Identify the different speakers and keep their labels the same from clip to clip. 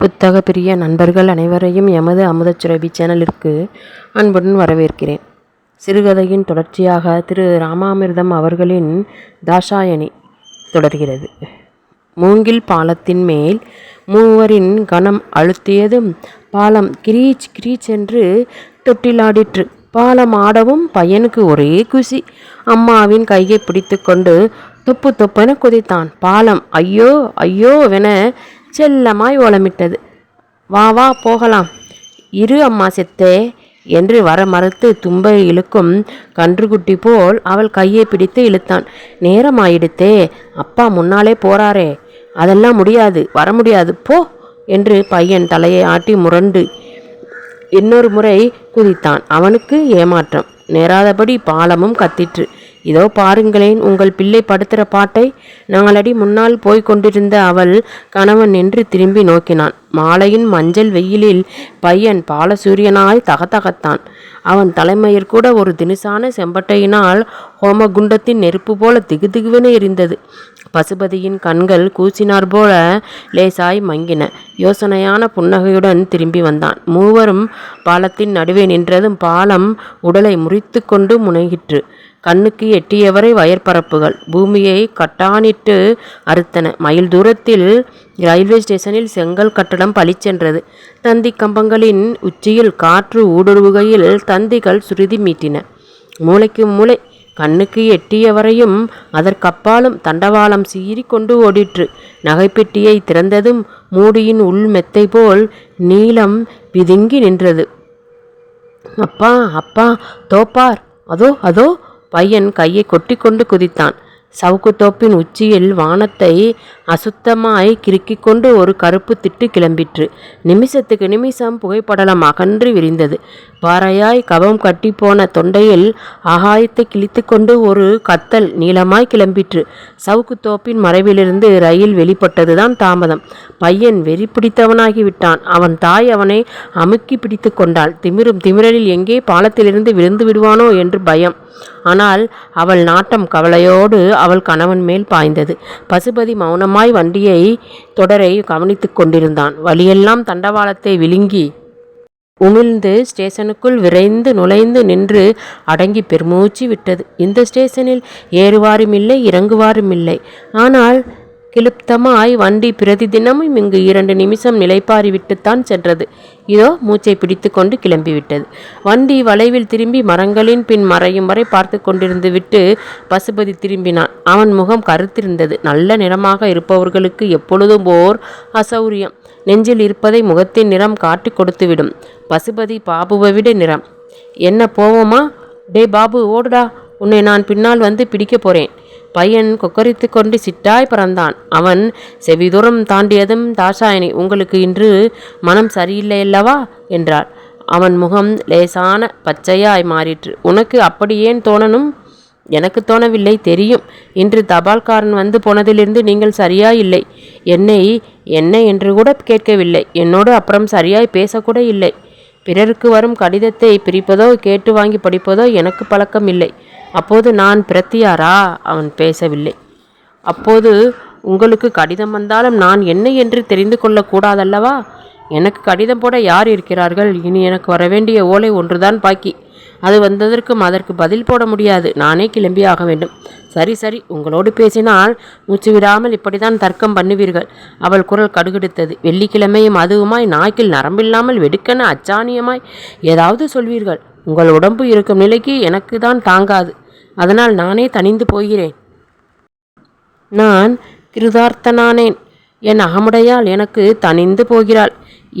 Speaker 1: புத்தக பிரிய நண்பர்கள் அனைவரையும் எமது அமுதச்சுரபி சேனலிற்கு அன்புடன் வரவேற்கிறேன். சிறுகதையின் தொடர்ச்சியாக திரு ராமாமிர்தம் அவர்களின் தாஷாயணி தொடர்கிறது. மூங்கில் பாலத்தின் மேல் மூவரின் கணம் அழுத்தியதும் பாலம் கிரீச் கிரீச் என்று தொட்டிலாடிற்று. பாலம் ஆடவும் பையனுக்கு ஒரே குசி. அம்மாவின் கையை பிடித்து கொண்டு தொப்பு தொப்பென குதித்தான். பாலம் ஐயோ ஐயோவென செல்லமாய் ஓலமிட்டது. வா வா போகலாம், இரு அம்மா செத்தே என்று வர மறுத்து தும்பை இழுக்கும் கன்றுக்குட்டி போல் அவள் கையை பிடித்து இழுத்தான். நேரமாயிடுத்தே, அப்பா முன்னாலே போறாரே, அதெல்லாம் முடியாது, வர முடியாது, போ என்று பையன் தலையை ஆட்டி முரண்டு இன்னொரு முறை குதித்தான். அவனுக்கு ஏமாற்றம் நேராதபடி பாலமும் கத்திற்று. இதோ பாருங்களேன் உங்கள் பிள்ளை படுத்துகிற பாட்டை. 4 அடி முன்னால் போய் கொண்டிருந்த அவள் கணவன் நின்று திரும்பி நோக்கினான். மாலையின் மஞ்சள் வெயிலில் பையன் பாலசூரியனாய் தகத்தகத்தான். அவன் தலைமையில் கூட ஒரு தினுசான செம்பட்டையினால் ஹோமகுண்டத்தின் நெருப்பு போல திகுதிகுவென எரிந்தது. பசுபதியின் கண்கள் கூசினார் போல லேசாய் மங்கின. யோசனையான புன்னகையுடன் திரும்பி வந்தான். மூவரும் பாலத்தின் நடுவே நின்றதும் பாலம் உடலை முறித்து கொண்டு முனைகிற்று. கண்ணுக்கு எட்டியவரை வயற்பரப்புகள் பூமியை கட்டானிட்டு அறுத்தன. மைல் தூரத்தில் ரயில்வே ஸ்டேஷனில் செங்கல் கட்டடம் பளிச்சென்றது. தந்தி கம்பங்களின் உச்சியில் காற்று ஊடுருவுகையில் தந்திகள் சுருதி மீட்டின. மூளைக்கு மூளை, கண்ணுக்கு எட்டியவரையும் அதற்கப்பாலும் தண்டவாளம் சீறி கொண்டு ஓடிற்று. நகைப்பெட்டியை திறந்ததும் மூடியின் உள் மெத்தை போல் நீளம் பிதுங்கி நின்றது. அப்பா அப்பா தோப்பார், அதோ அதோ. பையன் கையை கொட்டி கொண்டு குதித்தான். சவுக்கு தோப்பின் உச்சியில் வானத்தை அசுத்தமாய் கிறுக்கிக் கொண்டு ஒரு கருப்பு திட்டு கிளம்பிற்று. நிமிஷத்துக்கு நிமிஷம் புகைப்படலம் அகன்று விரிந்தது. பாறையாய் கவம் கட்டி போன தொண்டையில் ஆகாயத்தை கிழித்து கொண்டு ஒரு கத்தல் நீளமாய் கிளம்பிற்று. சவுக்கு தோப்பின் மறைவிலிருந்து ரயில் வெளிப்பட்டதுதான் தாமதம். பையன் வெறி பிடித்தவனாகிவிட்டான். அவன் தாய் அவனை அமுக்கி பிடித்து கொண்டாள். திமிரும் திமிரலில் எங்கே பாலத்திலிருந்து விழுந்து விடுவானோ என்று பயம். ஆனால் அவள் நாட்டம் கவலையோடு அவள் கணவன் மேல் பாய்ந்தது. பசுபதி மௌனமாய் வண்டியை தொடரை கவனித்து கொண்டிருந்தான். வழியெல்லாம் தண்டவாளத்தை விழுங்கி உமிழ்ந்து ஸ்டேஷனுக்குள் விரைந்து நுழைந்து நின்று அடங்கி பெருமூச்சு விட்டது. இந்த ஸ்டேஷனில் ஏறுவாரும் இல்லை, இறங்குவாரும் இல்லை. ஆனால் கிளுப்தமாய் வண்டி பிரதி தினமும் இங்கு 2 நிமிஷம் நிலைப்பாரி விட்டுத்தான் சென்றது. இதோ மூச்சை பிடித்து கொண்டு கிளம்பிவிட்டது. வண்டி வளைவில் திரும்பி மரங்களின் பின் மறையும் வரை பார்த்து கொண்டிருந்து விட்டு பசுபதி திரும்பினான். அவன் முகம் கருத்திருந்தது. நல்ல நிறமாக இருப்பவர்களுக்கு எப்பொழுதும் ஓர் அசௌரியம். நெஞ்சில் இருப்பதை முகத்தின் நிறம் காட்டி கொடுத்துவிடும். பசுபதி பாபுவை விட நிறம். என்ன போவோமா? டே பாபு, ஓடுடா, உன்னை நான் பின்னால் வந்து பிடிக்க போறேன். பையன் கொக்கரித்து கொண்டு சிட்டாய் பறந்தான். அவன் செவிதூரம் தாண்டியதும் தாஷாயணி, உங்களுக்கு இன்று மனம் சரியில்லையல்லவா என்றார். அவன் முகம் லேசான பச்சையாய் மாறிற்று. உனக்கு அப்படி ஏன் தோணணும்? எனக்கு தோணவில்லை, தெரியும். இன்று தபால்காரன் வந்து போனதிலிருந்து நீங்கள் சரியாய் இல்லை. என்னை என்ன என்று கூட கேட்கவில்லை. என்னோடு அப்புறம் சரியாய் பேசக்கூட இல்லை. பிறருக்கு வரும் கடிதத்தை பிரிப்பதோ கேட்டு வாங்கி படிப்பதோ எனக்கு பழக்கம் இல்லை. அப்போது நான் பிரத்தியாரா? அவன் பேசவில்லை. அப்போது உங்களுக்கு கடிதம் வந்தாலும் நான் என்ன என்று தெரிந்து கொள்ளக்கூடாதல்லவா? எனக்கு கடிதம் போட யார் இருக்கிறார்கள்? இனி எனக்கு வரவேண்டிய ஓலை ஒன்றுதான் பாக்கி. அது வந்ததற்கும் அதற்கு பதில் போட முடியாது. நானே கிளம்பி ஆக வேண்டும். சரி சரி, உங்களோடு பேசினால் மூச்சு விடாமல் இப்படித்தான் தர்க்கம் பண்ணுவீர்கள். அவள் குரல் கடுகெடுத்தது. வெள்ளிக்கிழமையும் அதுவுமாய் நாய்க்கில் நரம்பில்லாமல் வெடுக்கென அச்சாணியமாய் ஏதாவது சொல்வீர்கள். உங்கள் உடம்பு இருக்கும் நிலைக்கு எனக்கு தான் தாங்காது. அதனால் நானே தனிந்து போகிறேன். நான் கிருதார்த்தனானேன். என் அகமுடையால் எனக்கு தனிந்து போகிறாள்.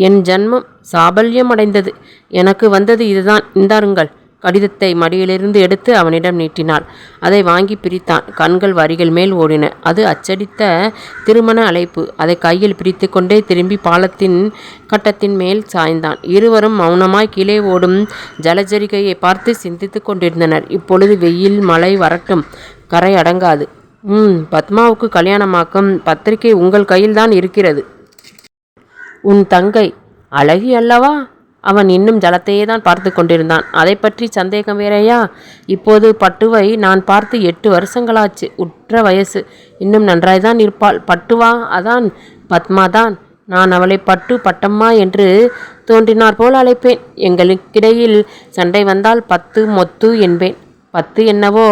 Speaker 1: என் ஜன்மம் சாபல்யம் அடைந்தது. எனக்கு வந்தது இதுதான். இந்தாருங்கள். கடிதத்தை மடியிலிருந்து எடுத்து அவனிடம் நீட்டினாள். அதை வாங்கி பிரித்தான். கண்கள் வரிகள் மேல் ஓடின. அது அச்சடித்த திருமண அழைப்பு. அதை கையில் பிடித்து கொண்டே திரும்பி பாலத்தின் கட்டத்தின் மேல் சாய்ந்தான். இருவரும் மௌனமாய் கீழே ஓடும் ஜலஜரிகையை பார்த்து சிந்தித்து கொண்டிருந்தனர். இப்பொழுது வெயில் மழை வரட்டும், கரை அடங்காது. பத்மாவுக்கு கல்யாணமாக்கும் பத்திரிகை உங்கள் கையில்தான் இருக்கிறது. உன் தங்கை அழகி அல்லவா? அவன் இன்னும் ஜலத்தையே தான் பார்த்து கொண்டிருந்தான். அதை பற்றி சந்தேகம் வேறையா? இப்போது பட்டுவை நான் பார்த்து 8 வருஷங்களாச்சு. உற்ற வயசு. இன்னும் நன்றாய்தான் இருப்பாள். பட்டுவா? அதான் பத்மாதான். நான் அவளை பட்டு பட்டம்மா என்று தோன்றினார் போல் அழைப்பேன். எங்களுக்கிடையில் சண்டை வந்தால் 10 மொத்து என்பேன். 10 என்னவோ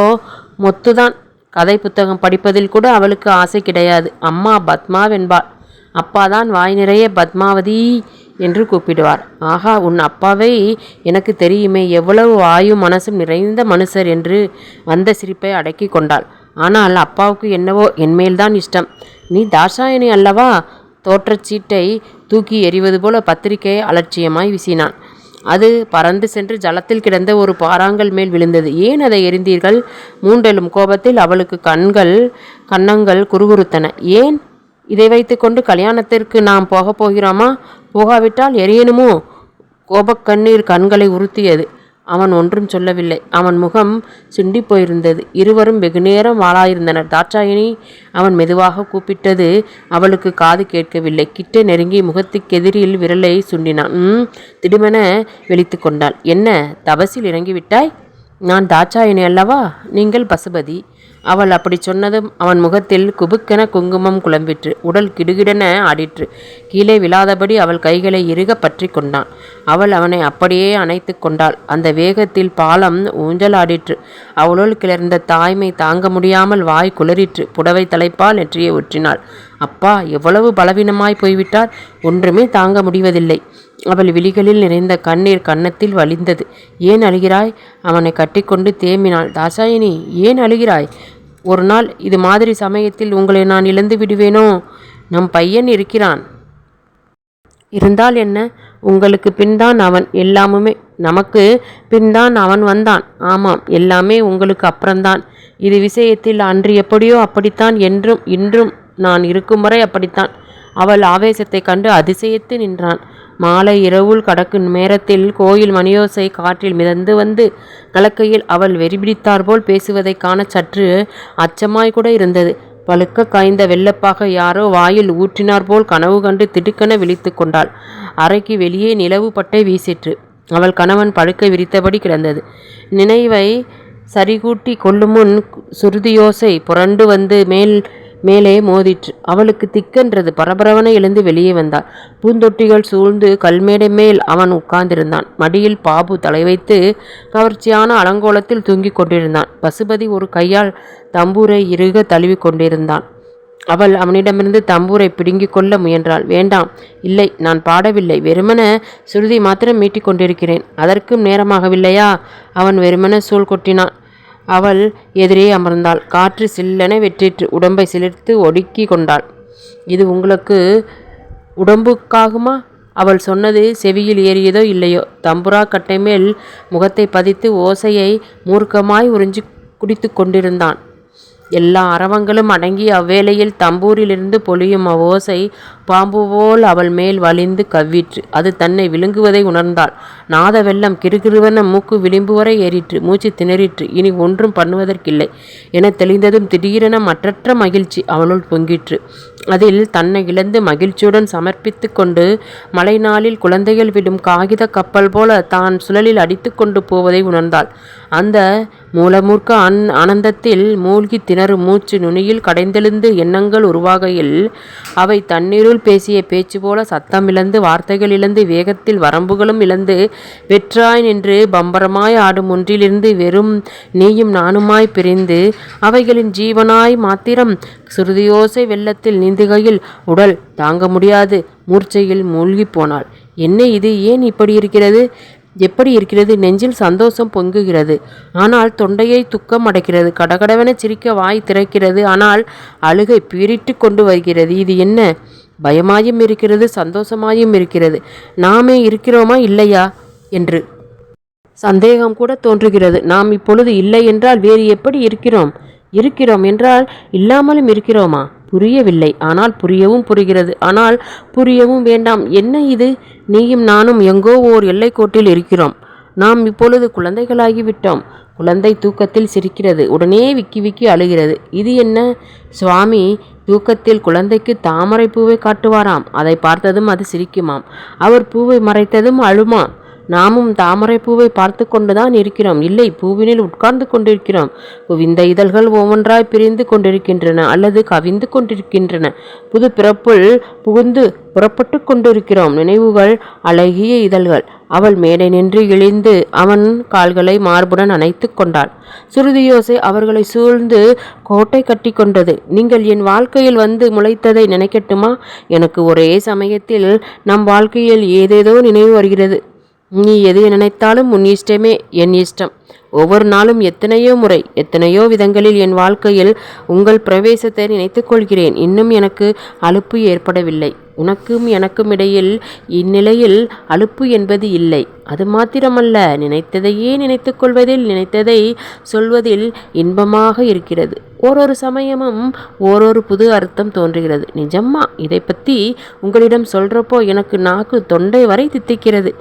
Speaker 1: மொத்துதான். கதை புத்தகம் படிப்பதில் கூட அவளுக்கு ஆசை கிடையாது. அம்மா பத்மாவென்பாள். அப்பாதான் வாய் நிறைய பத்மாவதி என்று கூப்பிடுவார். ஆஹா, உன் அப்பாவை எனக்கு தெரியுமே, எவ்வளவு வாயும் மனசும் நிறைந்த மனுஷர் என்று வந்த சிரிப்பை அடக்கி கொண்டாள். ஆனால் அப்பாவுக்கு என்னவோ என்மேல்தான் இஷ்டம். நீ தாஷாயணி அல்லவா? தோற்றச்சீட்டை தூக்கி எறிவது போல பத்திரிகையை அலட்சியமாய் வீசினான். அது பறந்து சென்று ஜலத்தில் கிடந்த ஒரு பாறாங்கல் மேல் விழுந்தது. ஏன் அதை எறிந்தீர்கள்? மூண்டெழும் கோபத்தில் அவளுக்கு கன்னங்கள் குறுகுறுத்தன. ஏன்? இதை வைத்துக்கொண்டு கல்யாணத்திற்கு நாம் போகப் போகிறோமா? போகாவிட்டால் எரியணுமோ? கோபக்கண்ணீர் கண்களை உறுத்தியது. அவன் ஒன்றும் சொல்லவில்லை. அவன் முகம் சுண்டி போயிருந்தது. இருவரும் வெகுநேரம் வாளாயிருந்தனர். தாட்சாயினி, அவன் மெதுவாக கூப்பிட்டது அவளுக்கு காது கேட்கவில்லை. கிட்ட நெருங்கி முகத்துக்கெதிரில் விரலை சுண்டினான். திடுமென விழித்து கொண்டாள். என்ன, தபசில் இறங்கிவிட்டாய்? நான் தாட்சாயினி அல்லவா? நீங்கள் பசுபதி. அவள் அப்படி சொன்னதும் அவன் முகத்தில் குபுக்கென குங்குமம் குழம்பிற்று. உடல் கிடுகிடென ஆடிற்று. கீழே விழாதபடி அவள் கைகளை இறுக பற்றி கொண்டான். அவள் அவனை அப்படியே அணைத்து கொண்டாள். அந்த வேகத்தில் பாலம் ஊஞ்சலாடிற்று. அவளுள் கிளர்ந்த தாய்மை தாங்க முடியாமல் வாய் குளறிற்று. புடவை தலைப்பால் நெற்றியை ஒற்றினாள். அப்பா, எவ்வளவு பலவீனமாய் போய்விட்டார். ஒன்றுமே தாங்க முடிவதில்லை. அவள் விழிகளில் நிறைந்த கண்ணீர் கன்னத்தில் வழிந்தது. ஏன் அழுகிறாய்? அவனை கட்டிக்கொண்டு தேம்பினாள். தாசாயினி, ஏன் அழுகிறாய்? ஒரு நாள் இது மாதிரி சமயத்தில் உங்களை நான் இழந்து விடுவேனோ? நம் பையன் இருக்கிறான். இருந்தால் என்ன? உங்களுக்கு பின்தான் அவன். எல்லாமுமே நமக்கு பின்தான் அவன் வந்தான். ஆமாம், எல்லாமே உங்களுக்கு அப்புறம்தான். இது விஷயத்தில் அன்று எப்படியோ அப்படித்தான், என்றும் இன்றும் நான் இருக்கும் வரை அப்படித்தான். அவள் ஆவேசத்தை கண்டு அதிசயித்து நின்றான். மாலை இரவுள் கடக்கும் நேரத்தில் கோயில் மணியோசை காற்றில் மிதந்து வந்து கலக்கையில் அவள் வெறிபிடித்தாற்போல் பேசுவதை காண சற்று அச்சமாய் கூட இருந்தது. பழுக்க காய்ந்த வெள்ளப்பாக யாரோ வாயில் ஊற்றினார் போல் கனவு கண்டு திடுக்கென விழித்து கொண்டாள். அறைக்கு வெளியே நிலவு பட்டை வீசிற்று. அவள் கணவன் படுக்கை விரித்தபடி கிடந்தது. நினைவை சரிகூட்டி கொள்ளுமுன் சுருதியோசை புரண்டு வந்து மேலே மோதிற்று. அவளுக்கு திக்கென்றது. பரபரவனை எழுந்து வெளியே வந்தாள். பூந்தொட்டிகள் சூழ்ந்து கல்மேடை மேல் அவன் உட்கார்ந்திருந்தான். மடியில் பாபு தலை வைத்து கவர்ச்சியான அலங்கோலத்தில் தூங்கிக் கொண்டிருந்தான். பசுபதி ஒரு கையால் தம்பூரை இறுக தழுவி கொண்டிருந்தான். அவள் அவனிடமிருந்து தம்பூரை பிடுங்கிக் கொள்ள முயன்றாள். வேண்டாம். இல்லை, நான் பாடவில்லை. வெறுமன சுருதி மாத்திரம் மீட்டிக் கொண்டிருக்கிறேன். அதற்கும் நேரமாகவில்லையா? அவன் வெறுமன சூழ் கொட்டினான். அவள் எதிரே அமர்ந்தாள். காற்று சில்லென வெற்றிற்று. உடம்பை சிலிர்த்து ஒடுக்கி கொண்டாள். இது உங்களுக்கு உடம்புக்காகுமா? அவள் சொன்னது செவியில் ஏறியதோ இல்லையோ, தம்புரா கட்டை மேல் முகத்தை பதித்து ஓசையை மூர்க்கமாய் உறிஞ்சி குடித்து கொண்டிருந்தான். எல்லா அரவங்களும் அடங்கி அவ்வேளையில் தம்பூரிலிருந்து பொழியும் அவ்வோசை பாம்பு போல் அவள் மேல் வலிந்து கவ்விற்று. அது தன்னை விழுங்குவதை உணர்ந்தாள். நாத வெள்ளம் கிறுகிறுவென மூக்கு விளிம்பு வரை ஏறிற்று. மூச்சு திணறிற்று. இனி ஒன்றும் பண்ணுவதற்கில்லை என தெளிந்ததும் திடீரென மற்றற்ற மகிழ்ச்சி அவளுள் பொங்கிற்று. அதில் தன்னை இழந்து மகிழ்ச்சியுடன் சமர்ப்பித்து கொண்டு மழை நாளில் குழந்தைகள் விடும் காகித கப்பல் போல தான் சுழலில் அடித்து கொண்டு போவதை உணர்ந்தாள். அந்த மூலமூர்க்க ஆனந்தத்தில் மூழ்கி திணறும் மூச்சு நுனியில் கடைந்தெழுந்து எண்ணங்கள் உருவாகையில் அவை தண்ணீருள் பேசிய பேச்சு போல சத்தம் இழந்து வார்த்தைகள் இழந்து வேகத்தில் வரம்புகளும் இழந்து வெற்றாய் நின்று பம்பரமாய் ஆடும் ஒன்றிலிருந்து வெறும் நீயும் நானுமாய் பிரிந்து அவைகளின் ஜீவனாய் மாத்திரம் சுருதியோசை வெள்ளத்தில் நீந்துகையில் உடல் தாங்க முடியாது மூர்ச்சையில் மூழ்கி போனாள். என்ன இது? ஏன் இப்படி இருக்கிறது? எப்படி இருக்கிறது? நெஞ்சில் சந்தோஷம் பொங்குகிறது. ஆனால் தொண்டையை துக்கம் அடைக்கிறது. கடகடவென சிரிக்க வாய் திறக்கிறது. ஆனால் அழுகை பீரிட்டு கொண்டு வருகிறது. இது என்ன? பயமாயும் இருக்கிறது, சந்தோஷமாயும் இருக்கிறது. நாமே இருக்கிறோமா இல்லையா என்று சந்தேகம் கூட தோன்றுகிறது. நாம் இப்பொழுது இல்லை என்றால் வேறு எப்படி இருக்கிறோம்? இருக்கிறோம் என்றால் இல்லாமலும் இருக்கிறோமா? புரியவில்லை. ஆனால் புரியவும் புரிகிறது. ஆனால் புரியவும் வேண்டாம். என்ன இது? நீயும் நானும் எங்கோ ஓர் எல்லைக்கோட்டில் இருக்கிறோம். நாம் இப்பொழுது குழந்தைகளாகிவிட்டோம். குழந்தை தூக்கத்தில் சிரிக்கிறது. உடனே விக்கி விக்கி அழுகிறது. இது என்ன? சுவாமி தூக்கத்தில் குழந்தைக்கு தாமரை பூவை காட்டுவாராம். அதை பார்த்ததும் அது சிரிக்குமாம். அவர் பூவை மறைத்ததும் அழுமாம். நாமும் தாமரை பூவை பார்த்து கொண்டுதான் இருக்கிறோம். இல்லை, பூவினில் உட்கார்ந்து கொண்டிருக்கிறோம். குவிந்த இதழ்கள் ஒவ்வொன்றாய் பிரிந்து கொண்டிருக்கின்றன அல்லது கவிந்து கொண்டிருக்கின்றன. புது பிறப்புள் புகுந்து புறப்பட்டு கொண்டிருக்கிறோம். நினைவுகள் அழகிய இதழ்கள். அவள் மேடை நின்று இழிந்து அவன் கால்களை மார்புடன் அணைத்து கொண்டாள். சுருதியோசை அவர்களை சூழ்ந்து கோட்டை கட்டி கொண்டது. நீங்கள் என் வாழ்க்கையில் வந்து முளைத்ததை நினைக்கட்டுமா? எனக்கு ஒரே சமயத்தில் நம் வாழ்க்கையில் ஏதேதோ நினைவு வருகிறது. நீ எது நினைத்தாலும் உன் இஷ்டமே என் இஷ்டம். ஒவ்வொரு நாளும் எத்தனையோ முறை எத்தனையோ விதங்களில் என் வாழ்க்கையில் உங்கள் பிரவேசத்தை நினைத்துக் கொள்கிறேன். இன்னும் எனக்கு அலுப்பு ஏற்படவில்லை. உனக்கும் எனக்கும் இடையில் இந்நிலையில் அலுப்பு என்பது இல்லை. அது மாத்திரமல்ல, நினைத்ததையே நினைத்து கொள்வதில் நினைத்ததை சொல்வதில் இன்பமாக இருக்கிறது. ஓரொரு சமயமும் ஓரொரு புது அர்த்தம் தோன்றுகிறது. நிஜம்மா, இதை பற்றி உங்களிடம் சொல்கிறப்போ எனக்கு நாக்கு தொண்டை வரை தித்திக்கிறது.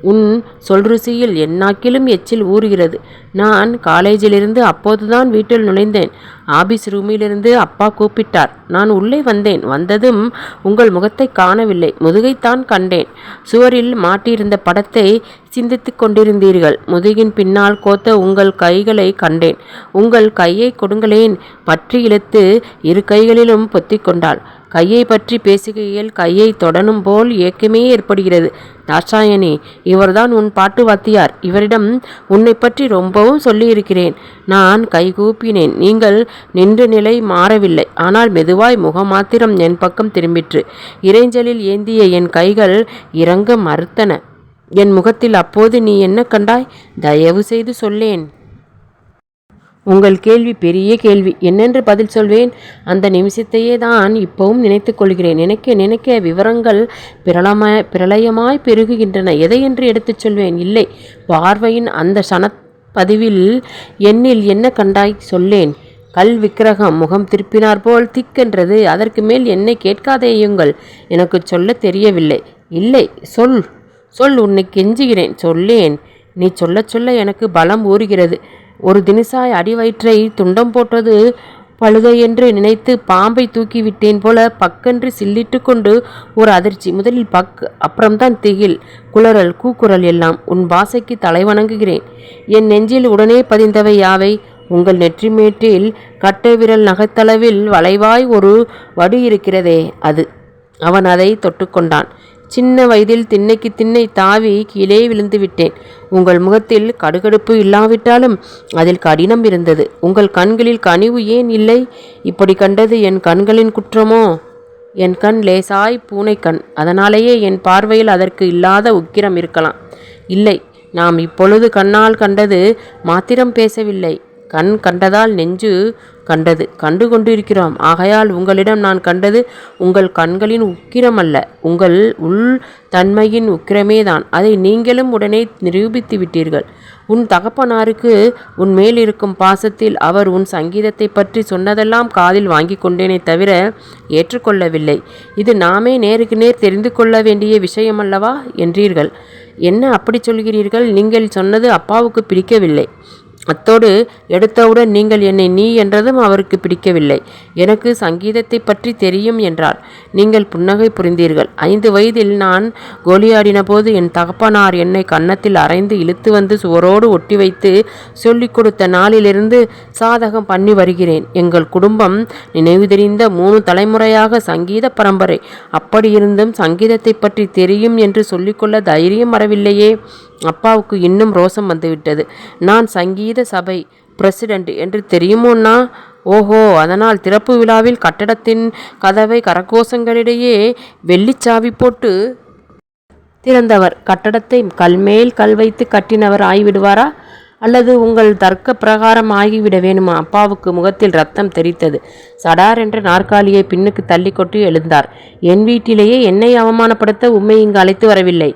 Speaker 1: உன் சொல் ருசியில் என் நாக்கிலும் எச்சில் ஊறுகிறது. நான் காலேஜிலிருந்து அப்போதுதான் வீட்டில் நுழைந்தேன். ஆபீஸ் ரூமிலிருந்து அப்பா கூப்பிட்டார். நான் உள்ளே வந்தேன். வந்ததும் உங்கள் முகத்தை காணவில்லை, முதுகைத்தான் கண்டேன். சுவரில் மாட்டியிருந்த படத்தை சிந்தித்து கொண்டிருந்தீர்கள். முதுகின் பின்னால் கோத்த உங்கள் கைகளை கண்டேன். உங்கள் கையை கொடுங்களேன். பற்றி இழுத்து இரு கைகளிலும் பொத்தி கொண்டாள். கையை பற்றி பேசுகையில் கையை தொடணும் போல் ஏக்கமே ஏற்படுகிறது. தாட்சாயணி, இவர்தான் உன் பாட்டு வாத்தியார். இவரிடம் உன்னை பற்றி ரொம்பவும் சொல்லியிருக்கிறேன். நான் கைகூப்பினேன். நீங்கள் நின்ற நிலை மாறவில்லை. ஆனால் மெதுவாய் முகம் மாத்திரம் என் பக்கம் திரும்பிற்று. இறைஞ்சலில் ஏந்திய என் கைகள் இறங்க மறுத்தன. என் முகத்தில் அப்போது நீ என்ன கண்டாய்? தயவு செய்து சொல்லேன். உங்கள் கேள்வி பெரிய கேள்வி. என்னென்று பதில் சொல்வேன்? அந்த நிமிஷத்தையே தான் இப்பவும் நினைத்து கொள்கிறேன். நினைக்க நினைக்க விவரங்கள் பிரளயமாய் பெருகுகின்றன. எதையென்று எடுத்துச் சொல்வேன்? இல்லை, பார்வையின் அந்த சனப்பதிவில் என்னில் என்ன கண்டாய்? சொல்லேன். கல் விக்கிரகம். முகம் திருப்பினார் போல் திக்கென்றது. அதற்கு மேல் என்னை கேட்காதேயுங்கள். எனக்கு சொல்ல தெரியவில்லை. இல்லை, சொல் சொல், உன்னை கெஞ்சுகிறேன், சொல்லேன். நீ சொல்ல சொல்ல எனக்கு பலம் ஊறுகிறது. ஒரு தினசாய் அடி வயிற்றை துண்டம் போட்டது பழுகை என்று நினைத்து பாம்பை தூக்கிவிட்டேன் போல பக்கென்று சில்லிட்டு கொண்டு ஒரு அதிர்ச்சி. முதலில் அப்புறம்தான் திகில், குளறல், கூக்குரல் எல்லாம். உன் பாசைக்கு தலை வணங்குகிறேன். என் நெஞ்சில் உடனே பதிந்தவை யாவை? உங்கள் நெற்றிமேட்டில் கட்டை விரல் நகைத்தளவில் வளைவாய் ஒரு வடு இருக்கிறதே, அது. அவன் அதை தொட்டுக்கொண்டான். சின்ன வயதில் திண்ணைக்கு திண்ணை தாவி கீழே விழுந்து விட்டேன். உங்கள் முகத்தில் கடுகடுப்பு இல்லாவிட்டாலும் அதில் கடினம் இருந்தது. உங்கள் கண்களில் கனிவு ஏன் இல்லை? இப்படி கண்டது என் கண்களின் குற்றமோ? என் கண் லேசாய் பூனை கண். அதனாலேயே என் பார்வையில் அதற்கு இல்லாத உக்கிரம் இருக்கலாம். இல்லை, நாம் இப்பொழுது கண்ணால் கண்டது மாத்திரம் பேசவில்லை. கண் கண்டதால் நெஞ்சு கண்டது. கண்டு கொண்டிருக்கிறோம். ஆகையால் உங்களிடம் நான் கண்டது உங்கள் கண்களின் உக்கிரம் அல்ல, உங்கள் உள் தன்மையின் உக்கிரமேதான். அதை நீங்களும் உடனே நிரூபித்து விட்டீர்கள். உன் தகப்பனாருக்கு உன் மேல் இருக்கும் பாசத்தில் அவர் உன் சங்கீதத்தை பற்றி சொன்னதெல்லாம் காதில் வாங்கி கொண்டேனே தவிர ஏற்றுக்கொள்ளவில்லை. இது நாமே நேருக்கு நேர் தெரிந்து கொள்ள வேண்டிய விஷயமல்லவா என்றீர்கள். என்ன அப்படி சொல்கிறீர்கள்? நீங்கள் சொன்னது அப்பாவுக்கு பிடிக்கவில்லை. அத்தோடு எடுத்தவுடன் நீங்கள் என்னை நீ என்றதும் அவருக்கு பிடிக்கவில்லை. எனக்கு சங்கீதத்தை பற்றி தெரியும் என்றார். நீங்கள் புன்னகை புரிந்தீர்கள். 5 வயதில் நான் கோலியாடின போது என் தகப்பனார் என்னை கன்னத்தில் அரைந்து இழுத்து வந்து சுவரோடு ஒட்டி வைத்து சொல்லிக் கொடுத்த நாளிலிருந்து சாதகம் பண்ணி வருகிறேன். எங்கள் குடும்பம் நினைவு தெரிந்த 3 தலைமுறையாக சங்கீத பரம்பரை. அப்படியிருந்தும் சங்கீதத்தை பற்றி தெரியும் என்று சொல்லிக்கொள்ள தைரியம் வரவில்லையே. அப்பாவுக்கு இன்னும் ரோசம் வந்துவிட்டது. நான் சங்கீத சபை பிரசிடென்ட் என்று தெரியுமோன்னா? ஓஹோ, அதனால் திறப்பு விழாவில் கட்டடத்தின் கதவை கரகோஷங்களிடையே வெள்ளிச்சாவி போட்டு திறந்தவர் கட்டடத்தை கல்மேல் கல் வைத்து கட்டினவர் ஆகிவிடுவாரா? அல்லது உங்கள் தர்க்க பிரகாரம் ஆகிவிட வேணுமா? அப்பாவுக்கு முகத்தில் ரத்தம் தெரித்தது. சடார் என்ற நாற்காலியை பின்னுக்கு தள்ளி கொண்டு எழுந்தார். என் வீட்டிலேயே என்னை அவமானப்படுத்த உம்மை இங்கு அழைத்து வரவில்லை.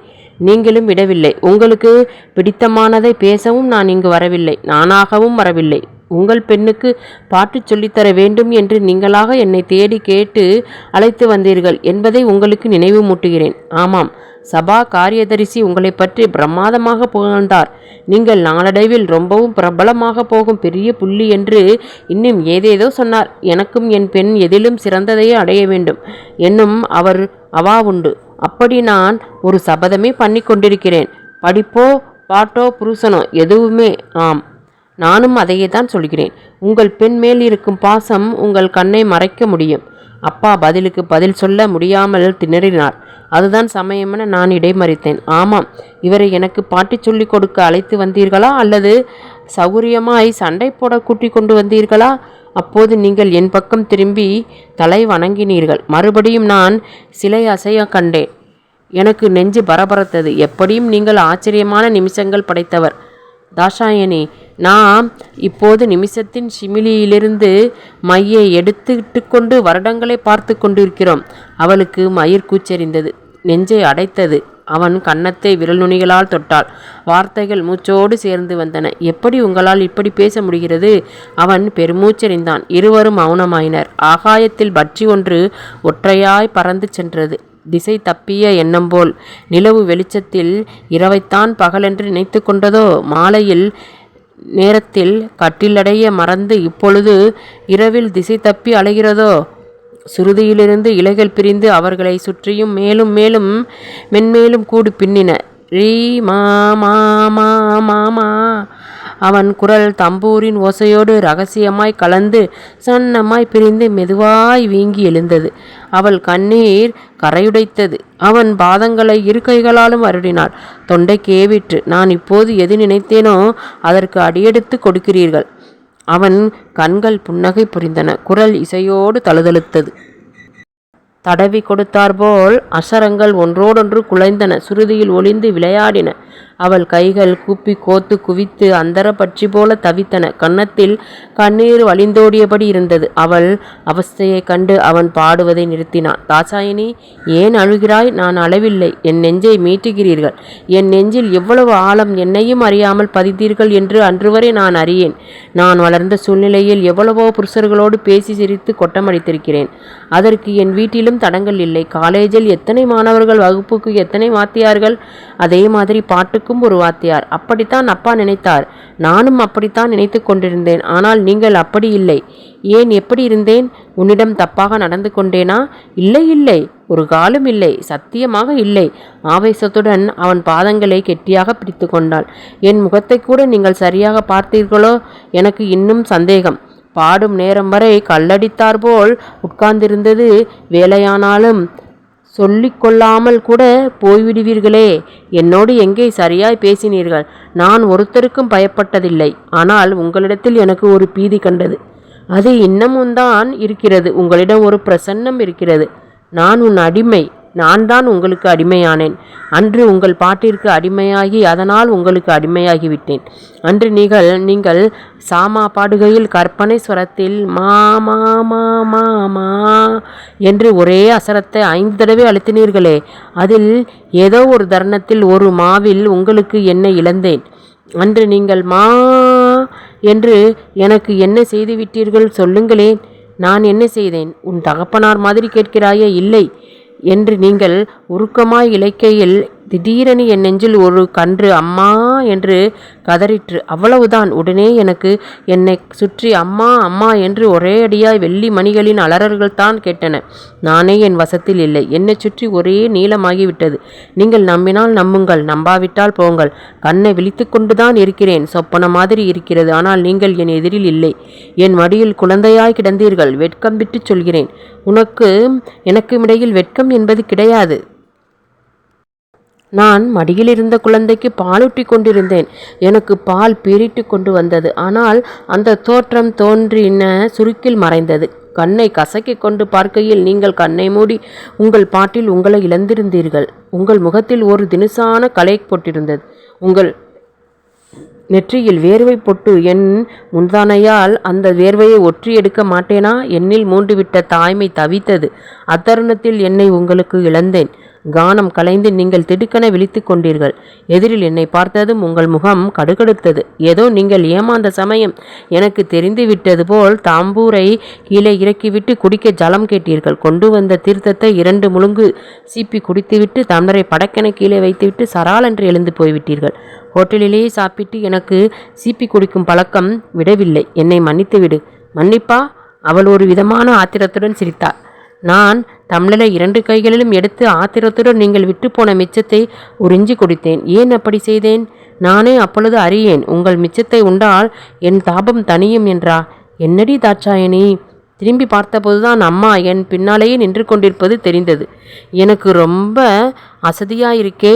Speaker 1: நீங்களும் விடவில்லை. உங்களுக்கு பிடித்தமானதை பேசவும் நான் இங்கு வரவில்லை. நானாகவும் வரவில்லை. உங்கள் பெண்ணுக்கு பாட்டு சொல்லித்தர வேண்டும் என்று நீங்களாக என்னை தேடி கேட்டு அழைத்து வந்தீர்கள் என்பதை உங்களுக்கு நினைவு மூட்டுகிறேன். ஆமாம், சபா காரியதரிசி உங்களை பற்றி பிரமாதமாக புகழ்ந்தார். நீங்கள் நாளடைவில் ரொம்பவும் பிரபலமாக போகும் பெரிய புள்ளி என்று இன்னும் ஏதேதோ சொன்னார். எனக்கும் என் பெண் எதிலும் சிறந்ததையே அடைய வேண்டும் என்னும் அவா உண்டு. அப்படி நான் ஒரு சபதமே பண்ணி கொண்டிருக்கிறேன். படிப்போ பாட்டோ புருஷனோ எதுவுமே. ஆம், நானும் அதையே தான் சொல்கிறேன். உங்கள் பெண் மேல் இருக்கும் பாசம் உங்கள் கண்ணை மறைக்க முடியும். அப்பா பதிலுக்கு பதில் சொல்ல முடியாமல் திணறினார். அதுதான் சமயமென நான் இடைமறித்தேன். ஆமாம், இவரை எனக்கு பாட்டி சொல்லிக் கொடுக்க அழைத்து வந்தீர்களா, அல்லது சௌகரியமாய் சண்டை போட கூட்டிக் கொண்டு வந்தீர்களா? அப்போது நீங்கள் என் பக்கம் திரும்பி தலை வணங்கினீர்கள். மறுபடியும் நான் சிலை அசைய கண்டேன். எனக்கு நெஞ்சு பரபரத்தது. எப்படியும் நீங்கள் ஆச்சரியமான நிமிஷங்கள் படைத்தவர் தாஷாயணி. நாம் இப்போது நிமிஷத்தின் சிமிலியிலிருந்து மையை எடுத்துட்டு கொண்டு வருடங்களை பார்த்து கொண்டிருக்கிறோம். அவளுக்கு மயிர் கூச்செறிந்தது, நெஞ்சை அடைத்தது. அவன் கன்னத்தை விரல் நுனிகளால் தொட்டாள். வார்த்தைகள் மூச்சோடு சேர்ந்து வந்தன. எப்படி உங்களால் இப்படி பேச முடிகிறது? அவன் பெருமூச்செறிந்தான். இருவரும் மௌனமாயினர். ஆகாயத்தில் பட்சி ஒன்று ஒற்றையாய் பறந்து சென்றது. திசை தப்பிய எண்ணம் போல். நிலவு வெளிச்சத்தில் இரவைத்தான் பகலென்று நினைத்து கொண்டதோ? மாலையில் நேரத்தில் கட்டிலடைய மறந்து இப்பொழுது இரவில் திசை தப்பி அலைகிறதோ? சுருதியிலிருந்து இலைகள் பிரிந்து அவர்களை சுற்றியும் மேலும் மேலும் மென்மேலும் கூடு பின்னின. ரீ மா மா மா மா. அவன் குரல் தம்பூரின் ஓசையோடு ரகசியமாய் கலந்து சன்னமாய் பிரிந்து மெதுவாய் வீங்கி எழுந்தது. அவள் கண்ணீர் கரையுடைத்தது. அவன் பாதங்களை இரு கைகளாலும் வருடினாள். தொண்டை கேவிற்று. நான் இப்போது எது நினைத்தேனோ அதற்கு அடியெடுத்து கொடுக்கிறீர்கள். அவன் கண்கள் புன்னகை புரிந்தன. குரல் இசையோடு தழுதழுத்தது. தடவி கொடுத்தாற்போல் அசரங்கள் ஒன்றோடொன்று குலைந்தன. சுருதியில் ஒளிந்து விளையாடின. அவள் கைகள் கூப்பி கோத்து குவித்து அந்தர பட்சி போல தவித்தன. கன்னத்தில் கண்ணீர் வழிந்தோடியபடி இருந்தது. அவள் அவஸ்தையை கண்டு அவன் பாடுவதை நிறுத்தினான். தாசாயினி, ஏன் அழுகிறாய்? நான் அளவில்லை. என் நெஞ்சை மீட்டுகிறீர்கள். என் நெஞ்சில் எவ்வளவு ஆழம் என்னையும் அறியாமல் பதித்தீர்கள் என்று அன்று வரை நான் அறியேன். நான் வளர்ந்த சூழ்நிலையில் எவ்வளவோ புருஷர்களோடு பேசி சிரித்து கொட்டமடித்திருக்கிறேன். அதற்கு என் வீட்டிலும் தடங்கள் இல்லை. காலேஜில் எத்தனை மாணவர்கள், வகுப்புக்கு எத்தனை வாத்தியார்கள், அதே மாதிரி பாட்டுக்கும் ஒரு வாத்தியார். அப்படித்தான் அப்பா நினைத்தார். நானும் அப்படித்தான் நினைத்து கொண்டிருந்தேன். ஆனால் நீங்கள் அப்படி இல்லை. ஏன், எப்படி இருந்தேன்? உன்னிடம் தப்பாக நடந்து கொண்டேனா? இல்லை இல்லை, ஒரு காலும் இல்லை, சத்தியமாக இல்லை. ஆவேசத்துடன் அவன் பாதங்களை கெட்டியாக பிடித்து கொண்டாள். என் முகத்தை கூட நீங்கள் சரியாக பார்த்தீர்களோ? எனக்கு இன்னும் சந்தேகம். பாடும் நேரம் வரை கல்லடித்தாற்போல் உட்கார்ந்திருந்தது. வேலையானாலும் சொல்லிக்கொள்ளாமல் கூட போய்விடுவீர்களே. என்னோடு எங்கே சரியாய் பேசினீர்கள்? நான் ஒருத்தருக்கும் பயப்பட்டதில்லை. ஆனால் உங்களிடத்தில் எனக்கு ஒரு பீதி கண்டது. அது இன்னமும் தான் இருக்கிறது. உங்களிடம் ஒரு பிரசன்னம் இருக்கிறது. நான் உன் அடிமை. நான் தான் உங்களுக்கு அடிமையானேன். அன்று உங்கள் பாட்டிற்கு அடிமையாகி அதனால் உங்களுக்கு அடிமையாகிவிட்டேன். அன்று நீங்கள் சாமா பாடுகையில் கற்பனை ஸ்வரத்தில் மா மா மா மா மா என்று ஒரே அசரத்தை 5 தடவை அழுத்தினீர்களே. அதில் ஏதோ ஒரு தருணத்தில் ஒரு மாவில் உங்களுக்கு என்னை இழந்தேன். அன்று நீங்கள் மா என்று எனக்கு என்ன செய்துவிட்டீர்கள் சொல்லுங்களேன். நான் என்ன செய்தேன்? உன் தகப்பனார் மாதிரி கேட்கிறாயே. இல்லை என்று நீங்கள் உருக்கமாய் இழைக்கையில் திடீரென என் நெஞ்சில் ஒரு கன்று அம்மா என்று கதறிற்று. அவ்வளவுதான். உடனே எனக்கு என்னை சுற்றி அம்மா அம்மா என்று ஒரே அடியாய் வெள்ளி மணிகளின் அலறல்கள் தான் கேட்டன. நானே என் வசத்தில் இல்லை. என்னை சுற்றி ஒரே நீளமாகிவிட்டது. நீங்கள் நம்பினால் நம்புங்கள், நம்பாவிட்டால் போங்கள். கண்ணை விழித்து கொண்டுதான் இருக்கிறேன். சொப்பன மாதிரி இருக்கிறது. ஆனால் நீங்கள் என் எதிரில் இல்லை. என் மடியில் குழந்தையாய் கிடந்தீர்கள். வெட்கம் விட்டு சொல்கிறேன். எனக்கும் இடையில் வெட்கம் என்பது கிடையாது. நான் மடியில் இருந்த குழந்தைக்கு பாலூட்டி கொண்டிருந்தேன். எனக்கு பால் பீறிட்டு கொண்டு வந்தது. ஆனால் அந்த தோற்றம் தோன்றின சுருக்கில் மறைந்தது. கண்ணை கசக்கி கொண்டு பார்க்கையில் நீங்கள் கண்ணை மூடி உங்கள் பாட்டில் உங்களை இழந்திருந்தீர்கள். உங்கள் முகத்தில் ஒரு தினுசான களை போட்டிருந்தது. உங்கள் நெற்றியில் வேர்வை பொட்டு. என் முந்தானையால் அந்த வேர்வையை ஒற்றி எடுக்க மாட்டேனா? என்னில் மூண்டுவிட்ட தாய்மை தவித்தது. அத்தருணத்தில் என்னை உங்களுக்கு இழந்தேன். கானம் கலைந்து நீங்கள் திடுக்கென விழித்து கொண்டீர்கள். எதிரில் என்னை பார்த்ததும் உங்கள் முகம் கடுகடுத்தது. ஏதோ நீங்கள் ஏமாந்த சமயம் எனக்கு தெரிந்து விட்டது போல் தாம்பூரை கீழே இறக்கிவிட்டு குடிக்க ஜலம் கேட்டீர்கள். கொண்டு வந்த தீர்த்தத்தை 2 முழுங்கு சீப்பி குடித்துவிட்டு தண்டரை படக்கென கீழே வைத்துவிட்டு சராலென்று எழுந்து போய்விட்டீர்கள். ஹோட்டலிலேயே சாப்பிட்டு எனக்கு சீப்பி குடிக்கும் பழக்கம் விடவில்லை. என்னை மன்னித்து விடு. மன்னிப்பா? அவள் ஒரு விதமான ஆத்திரத்துடன் சிரித்தாள். நான் டம்ளரை 2 கைகளிலும் எடுத்து ஆத்திரத்துடன் நீங்கள் விட்டு போன மிச்சத்தை உறிஞ்சி குடித்தேன். ஏன் அப்படி செய்தேன்? நானே அப்பொழுது அறியேன். உங்கள் மிச்சத்தை உண்டால் என் தாபம் தணியும் என்றா? என்னடி தாட்சாயணி? திரும்பி பார்த்தபோதுதான் அம்மா என் பின்னாலேயே நின்று கொண்டிருப்பது தெரிந்தது. எனக்கு ரொம்ப அசதியாயிருக்கே.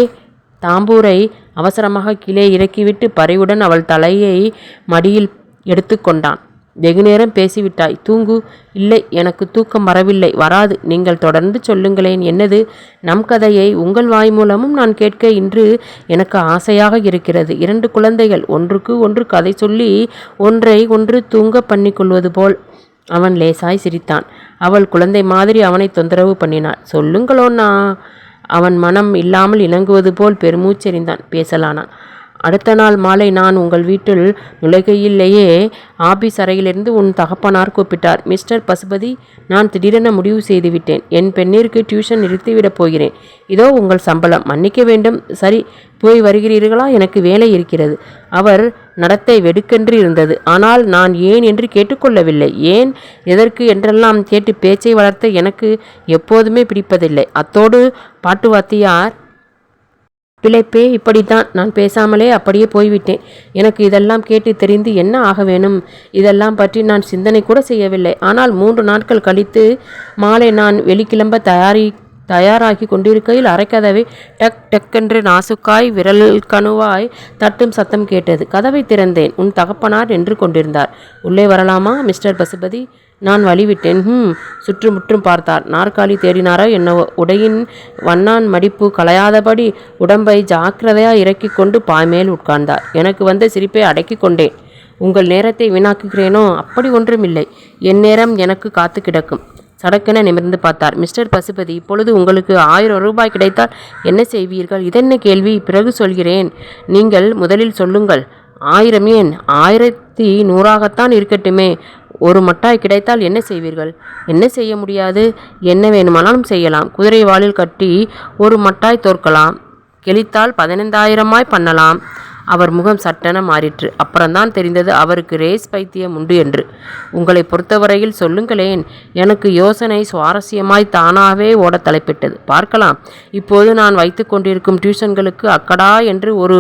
Speaker 1: தாம்பூரை அவசரமாக கீழே இறக்கிவிட்டு பறையுடன் அவள் தலையை மடியில் எடுத்து கொண்டான். வெகுநேரம் பேசிவிட்டாய், தூங்கு. இல்லை, எனக்கு தூக்கம் வரவில்லை. வராது. நீங்கள் தொடர்ந்து சொல்லுங்களேன். என்னது? நம் கதையை உங்கள் வாய் மூலமும் நான் கேட்க இன்று எனக்கு ஆசையாக இருக்கிறது. 2 குழந்தைகள் ஒன்றுக்கு ஒன்று கதை சொல்லி ஒன்றை ஒன்று தூங்க பண்ணி கொள்வது போல். அவன் லேசாய் சிரித்தான். அவள் குழந்தை மாதிரி அவனை தொந்தரவு பண்ணினாள். சொல்லுங்களோண்ணா. அவன் மனம் இல்லாமல் இணங்குவது போல் பெருமூச்செறிந்தான். பேசலானான். அடுத்த நாள் மாலை நான் உங்கள் வீட்டில் நுழைகையிலேயே ஆபீஸ் அறையிலிருந்து உன் தகப்பனார் கூப்பிட்டார். மிஸ்டர் பசுபதி, நான் திடீரென முடிவு செய்துவிட்டேன். என் பெண்ணிற்கு டியூஷன் நிறுத்திவிடப் போகிறேன். இதோ உங்கள் சம்பளம். மன்னிக்க வேண்டும். சரி, போய் வருகிறீர்களா? எனக்கு வேலை இருக்கிறது. அவர் நடத்தை வெடுக்கென்று இருந்தது. ஆனால் நான் ஏன் என்று கேட்டுக்கொள்ளவில்லை. ஏன் எதற்கு என்றெல்லாம் கேட்டு பேச்சை வளர்த்த எனக்கு எப்போதுமே பிடிப்பதில்லை. அத்தோடு பாட்டு வாத்தியார் பிழைப்பே இப்படித்தான். நான் பேசாமலே அப்படியே போய்விட்டேன். எனக்கு இதெல்லாம் கேட்டு தெரிந்து என்ன ஆக வேணும்? இதெல்லாம் பற்றி நான் சிந்தனை கூட செய்யவில்லை. ஆனால் 3 நாட்கள் கழித்து மாலை நான் வெளிக்கிளம்ப தயாராகி கொண்டிருக்கையில் அரைக்கதவை டக் டக்கென்று நாசுக்காய் விரல் கணுவாய் தட்டும் சத்தம் கேட்டது. கதவை திறந்தேன். உன் தகப்பனார் நின்று கொண்டிருந்தார். உள்ளே வரலாமா மிஸ்டர் பசுபதி? நான் வழிவிட்டேன். சுற்றுமுற்றும் பார்த்தார். நாற்காலி தேடினாரோ என்னவோ. உடையின் வண்ணான் மடிப்பு களையாதபடி உடம்பை ஜாக்கிரதையாக இறக்கி கொண்டு பாய்மேல் உட்கார்ந்தார். எனக்கு வந்த சிரிப்பை அடக்கி கொண்டேன். உங்கள் நேரத்தை வீணாக்குகிறேனோ? அப்படி ஒன்றுமில்லை. என் நேரம் எனக்கு காத்து கிடக்கும். சடக்கென நிமிர்ந்து பார்த்தார். மிஸ்டர் பசுபதி, இப்பொழுது உங்களுக்கு 1000 ரூபாய் கிடைத்தால் என்ன செய்வீர்கள்? இதென்ன கேள்வி? பிறகு சொல்கிறேன். நீங்கள் முதலில் சொல்லுங்கள். 1000 ஏன்? 1100 இருக்கட்டுமே. ஒரு மட்டாய் கிடைத்தால் என்ன செய்வீர்கள்? என்ன செய்ய முடியாது? என்ன வேணுமானாலும் செய்யலாம். குதிரை வாலில் கட்டி ஒரு மட்டாய் தோற்கலாம். கெளித்தால் 15,000 பண்ணலாம். அவர் முகம் சட்டென மாறிற்று. அப்புறம்தான் தெரிந்தது அவருக்கு ரேஸ் பைத்தியம் உண்டு என்று. உங்களை பொறுத்தவரையில் சொல்லுங்களேன். எனக்கு யோசனை சுவாரஸ்யமாய் தானாகவே ஓட தலைப்பிட்டது. பார்க்கலாம். இப்போது நான் வைத்து கொண்டிருக்கும் டியூஷன்களுக்கு அக்கடா என்று ஒரு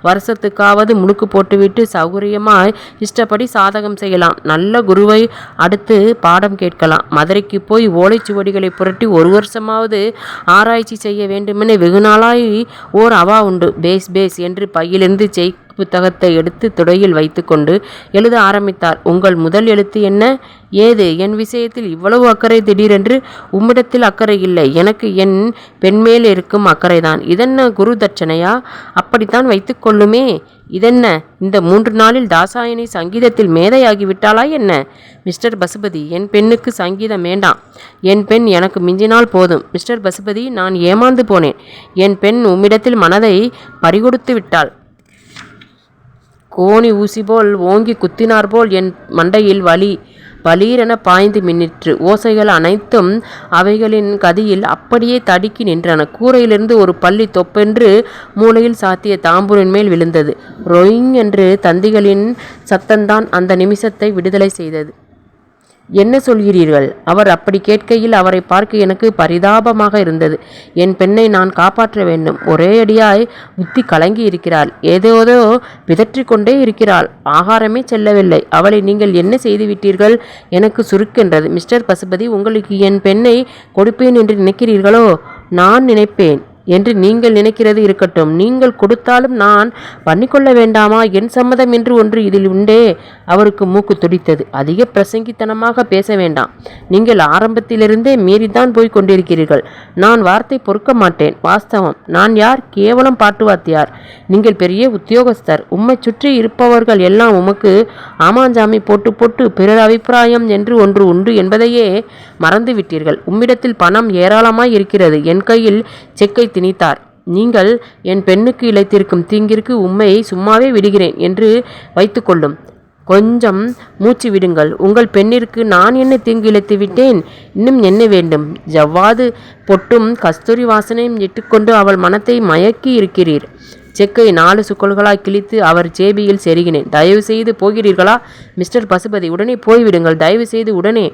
Speaker 1: வருஷத்துக்காவது முழுக்கு போட்டுவிட்டு சௌகரியமாய் இஷ்டப்படி சாதகம் செய்யலாம். நல்ல குருவை அடுத்து பாடம் கேட்கலாம். மதுரைக்கு போய் ஓலைச்சுவடிகளை புரட்டி 1 வருஷமாவது ஆராய்ச்சி செய்ய வேண்டுமென வெகுநாளாய் ஓர் அவா உண்டு. பேஸ் என்று பையிலிருந்து புத்தகத்தை எடுத்து துடையில் வைத்துக்கொண்டு எழுத ஆரம்பித்தார். உங்கள் முதல் எழுத்து என்ன? ஏது? என் விஷயத்தில் இவ்வளவு அக்கறை? திடீரென்று உம்மிடத்தில் அக்கறை இல்லை. எனக்கு என் பெண்மேல் இருக்கும் அக்கறைதான். இதென்ன குரு தட்சணையா? அப்படித்தான் வைத்துக்கொள்ளுமே. இதென்ன? இந்த 3 நாளில் தாசாயணி சங்கீதத்தில் மேதையாகிவிட்டாளா என்ன? மிஸ்டர் பசுபதி, என் பெண்ணுக்கு சங்கீதம் வேண்டாம். என் பெண் எனக்கு மிஞ்சினால் போதும். மிஸ்டர் பசுபதி, நான் ஏமாந்து போனேன். என் பெண் உம்மிடத்தில் மனதை பறிகொடுத்து விட்டாள். கோணி ஊசி போல் ஓங்கி குத்தினார் போல் என் மண்டையில் பலீரென பாய்ந்து மின்னிற்று. ஓசைகள் அனைத்தும் அவைகளின் கதியில் அப்படியே தடுக்கி நின்றன. கூரையிலிருந்து ஒரு பள்ளி தொப்பென்று மூலையில் சாத்திய தாம்பூரின் மேல் விழுந்தது. ரொயிங் என்று தந்திகளின் சத்தந்தான் அந்த நிமிஷத்தை விடுதலை செய்தது. என்ன சொல்கிறீர்கள்? அவர் அப்படி கேட்கையில் அவரை பார்க்க எனக்கு பரிதாபமாக இருந்தது. என் பெண்ணை நான் காப்பாற்ற வேண்டும். ஒரே அடியாய் புத்தி கலங்கி இருக்கிறாள். ஏதோதோ பிதற்றிக் கொண்டே இருக்கிறாள். ஆகாரமே செல்லவில்லை. அவளை நீங்கள் என்ன செய்துவிட்டீர்கள்? எனக்கு சுருக்கென்றது. மிஸ்டர் பசுபதி, உங்களுக்கு என் பெண்ணை கொடுப்பேன் என்று நினைக்கிறீர்களோ? நான் நினைப்பேன் என்று நீங்கள் நினைக்கிறது இருக்கட்டும். நீங்கள் கொடுத்தாலும் நான் பண்ணிக்கொள்ள வேண்டாமா? என் சம்மதம் என்று ஒன்று இதில் உண்டே. அவருக்கு மூக்கு துடித்தது. அதிக பிரசங்கித்தனமாக பேச வேண்டாம். நீங்கள் ஆரம்பத்திலிருந்தே மீறித்தான் போய் கொண்டிருக்கிறீர்கள். நான் வார்த்தை பொறுக்க மாட்டேன். வாஸ்தவம். நான் யார்? கேவலம் பாட்டுவாத்தியார். நீங்கள் பெரிய உத்தியோகஸ்தர். உம்மை சுற்றி இருப்பவர்கள் எல்லாம் உமக்கு ஆமாஞ்சாமி போட்டு பிறர் அபிப்பிராயம் என்று ஒன்று உண்டு என்பதையே மறந்துவிட்டீர்கள். உம்மிடத்தில் பணம் ஏராளமாய் இருக்கிறது. என் கையில் செக்கை திணித்தார். நீங்கள் என் பெண்ணுக்கு இழைத்திருக்கும் தீங்கிற்கு உம்மை சும்மாவே விடுகிறேன் என்று வைத்துக்கொள்ளும். கொஞ்சம் மூச்சு விடுங்கள். உங்கள் பெண்ணிற்கு நான் என்ன தீங்கு இழைத்து விட்டேன்? இன்னும் என்ன வேண்டும்? ஜவ்வாது பொட்டும் கஸ்தூரி வாசனையும் இட்டுக்கொண்டு அவள் மனத்தை மயக்கி இருக்கிறீர். செக்கை 4 சுக்கல்களாய் கிழித்து அவர் ஜேபியில் செருகினேன். தயவு செய்து போகிறீர்களா? மிஸ்டர் பசுபதி, உடனே போய்விடுங்கள். தயவு செய்து உடனே.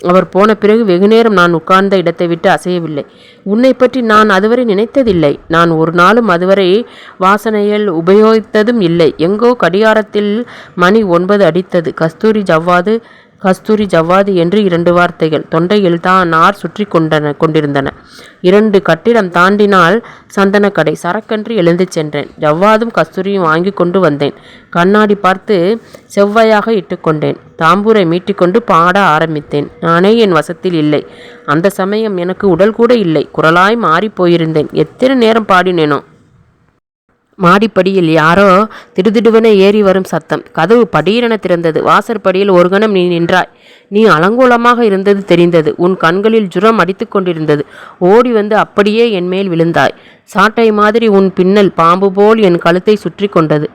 Speaker 1: அவர் போன பிறகு வெகுநேரம் நான் உட்கார்ந்த இடத்தை விட்டு அசையவில்லை. உன்னை பற்றி நான் அதுவரை நினைத்ததில்லை. நான் ஒரு நாளும் அதுவரை வாசனையில் உபயோகித்ததும் இல்லை. எங்கோ கடிகாரத்தில் மணி 9 அடித்தது. கஸ்தூரி ஜவ்வாது என்று 2 வார்த்தைகள் தொண்டையில் தான் நார் சுற்றி கொண்டிருந்தன. 2 கட்டிடம் தாண்டினால் சந்தனக்கடை. சரக்கன்று எழுந்து சென்றேன். ஜவ்வாதும் கஸ்தூரியும் வாங்கி கொண்டு வந்தேன். கண்ணாடி பார்த்து செவ்வாயாக இட்டுக்கொண்டேன். தாம்பூரை மீட்டிக்கொண்டு பாட ஆரம்பித்தேன். நானே என் வசத்தில் இல்லை. அந்த சமயம் எனக்கு உடல் கூட இல்லை. குரலாய் மாறி போயிருந்தேன். எத்தனை நேரம் பாடினேனோ. மாடிப்படியில் யாரோ திடுதிடுவென ஏறி வரும் சத்தம். கதவு படீரென திறந்தது. வாசற்படியில் ஒரு கணம் நீ நின்றாய். நீ அலங்கோலமாக இருந்தது தெரிந்தது. உன் கண்களில் ஜுரம் அடித்து கொண்டிருந்தது. ஓடி வந்து அப்படியே என் மேல் விழுந்தாய். சாட்டை மாதிரி உன் பின்னல் பாம்பு போல் என் கழுத்தை சுற்றி கொண்டது.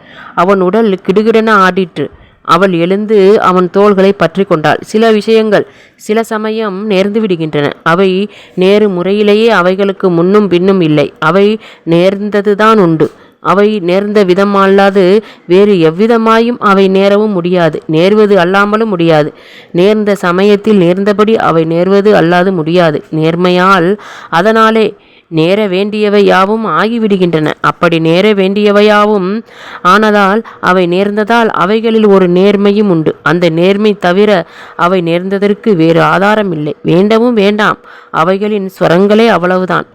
Speaker 1: அவன் உடல் கிடுகிடென ஆடிற்று. அவள் எழுந்து அவன் தோள்களை பற்றி கொண்டாள். சில விஷயங்கள் சில சமயம் நேர்ந்து விடுகின்றன. அவை நேரு முறையிலேயே அவைகளுக்கு முன்னும் பின்னும் இல்லை. அவை நேர்ந்ததுதான் உண்டு. அவை நேர்ந்த விதமல்லாது வேறு எவ்விதமாயும் அவை நேரவும் முடியாது. நேர்வது அல்லாமலும் முடியாது. நேர்ந்த சமயத்தில் நேர்ந்தபடி அவை நேர்வது அல்லாது முடியாது. நேர்மையால் அதனாலே நேர வேண்டியவை யாவும் ஆகிவிடுகின்றன. அப்படி நேர வேண்டியவையாவும் ஆனதால் அவை நேர்ந்ததால் அவைகளில் ஒரு நேர்மையும் உண்டு. அந்த நேர்மை தவிர அவை நேர்ந்ததற்கு வேறு ஆதாரம் இல்லை. வேண்டவும் வேண்டாம். அவைகளின் ஸ்வரங்களே அவ்வளவுதான்.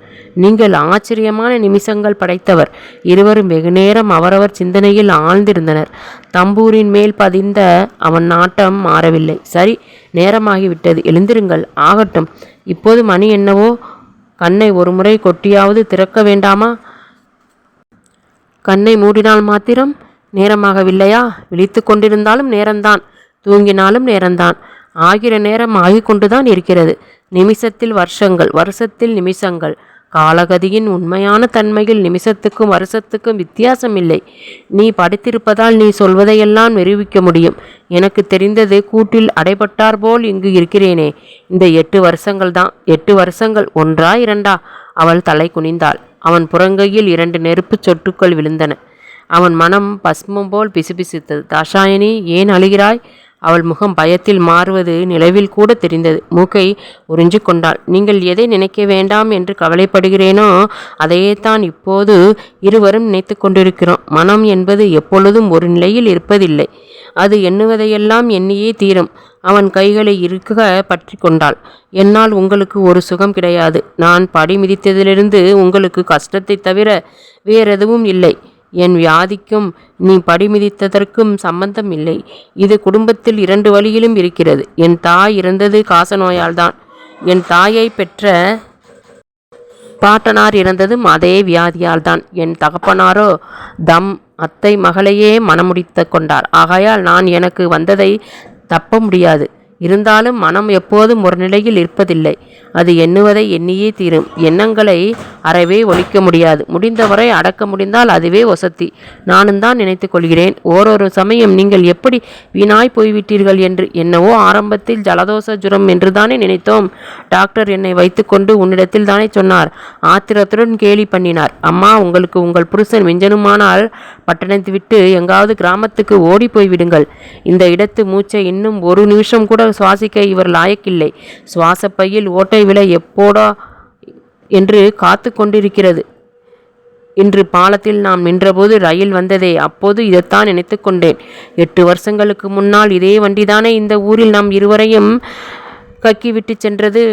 Speaker 1: நீங்கள் ஆச்சரியமான நிமிஷங்கள் படைத்தவர். இருவரும் வெகுநேரம் அவரவர் சிந்தனையில் ஆழ்ந்திருந்தனர். தம்பூரின் மேல் பதிந்த அவன் நாட்டம் மாறவில்லை. சரி, நேரமாகிவிட்டது. எழுந்திருங்கள். ஆகட்டும். இப்போது மணி என்னவோ? கண்ணை ஒரு முறை கொட்டியாவது திறக்க வேண்டாமா? கண்ணை மூடினால் மாத்திரம் நேரமாகவில்லையா? விழித்து கொண்டிருந்தாலும் நேரம்தான், தூங்கினாலும் நேரம்தான். ஆகிற நேரம் ஆகிக்கொண்டுதான் இருக்கிறது. நிமிஷத்தில் வருஷங்கள், வருஷத்தில் நிமிஷங்கள். காலகதியின் உண்மையான தன்மையில் நிமிஷத்துக்கும் வருஷத்துக்கும் வித்தியாசம் இல்லை. நீ படித்திருப்பதால் நீ சொல்வதையெல்லாம் நிரூபிக்க முடியும். எனக்கு தெரிந்தது கூட்டில் அடைபட்டார் போல் இங்கு இருக்கிறேனே. இந்த 8 வருஷங்கள் தான். 8 வருஷங்கள். 1ஆ 2ஆ? அவள் தலை குனிந்தாள். அவன் புறங்கையில் 2 நெருப்புச் சொட்டுக்கள் விழுந்தன. அவன் மனம் பஸ்மம் போல் பிசுபிசுத்தது. தாஷாயணி, ஏன் அழுகிறாய்? அவள் முகம் பயத்தில் மாறுவது நிலவில் கூட தெரிந்தது. மூக்கை உறிஞ்சு கொண்டாள். நீங்கள் எதை நினைக்க வேண்டாம் என்று கவலைப்படுகிறேனோ அதையேத்தான் இப்போது இருவரும் நினைத்து கொண்டிருக்கிறோம். மனம் என்பது எப்பொழுதும் ஒரு நிலையில் இருப்பதில்லை. அது எண்ணுவதையெல்லாம் எண்ணியே தீரும். அவன் கைகளை இறுக பற்றி கொண்டாள். என்னால் உங்களுக்கு ஒரு சுகம் கிடையாது. நான் படி மிதித்ததிலிருந்து உங்களுக்கு கஷ்டத்தை தவிர வேறெதுவும் இல்லை. என் வியாதிக்கும் நீ படிமிதித்ததற்கும் சம்பந்தம் இல்லை. இது குடும்பத்தில் 2 வழியிலும் இருக்கிறது. என் தாய் இறந்தது காசநோயால்தான். என் தாயை பெற்ற பாட்டனார் இறந்ததும் அதே வியாதியால்தான். என் தகப்பனாரோ தம் அத்தை மகளையே மணமுடித்து கொண்டார். ஆகையால் நான் எனக்கு வந்ததை தப்ப முடியாது. இருந்தாலும் மனம் எப்போதும் ஒரு நிலையில் இருப்பதில்லை. அது எண்ணுவதை எண்ணியே தீரும். எண்ணங்களை அறவே ஒழிக்க முடியாது. முடிந்தவரை அடக்க முடிந்தால் அதுவே வசதி. நானும் தான் நினைத்து கொள்கிறேன். ஓரொரு சமயம் நீங்கள் எப்படி வீணாய் போய்விட்டீர்கள் என்று. என்னவோ ஆரம்பத்தில் ஜலதோஷ ஜுரம் என்று தானே நினைத்தோம். டாக்டர் என்னை வைத்துக்கொண்டு உன்னிடத்தில் தானே சொன்னார். ஆத்திரத்துடன் கேலி பண்ணினார். அம்மா, உங்களுக்கு உங்கள் புருஷன் மிஞ்சனுமானால் பட்டணத்தை விட்டு எங்காவது கிராமத்துக்கு ஓடி போய்விடுங்கள். இந்த இடத்து மூச்சை இன்னும் ஒரு நிமிஷம் கூட சுவாசிக்க இவர் லாயக்கில்லை. சுவாசப்பையில் ஓட்டை விலை எப்போடா என்று காத்து கொண்டிருக்கிறது. இன்று பாலத்தில் நாம் நின்றபோது ரயில் வந்ததே, அப்போது இதைத்தான் நினைத்து கொண்டேன். 8 வருஷங்களுக்கு முன்னால் இதே வண்டிதானே இந்த ஊரில் நாம் இருவரையும் கக்கிவிட்டு சென்றது.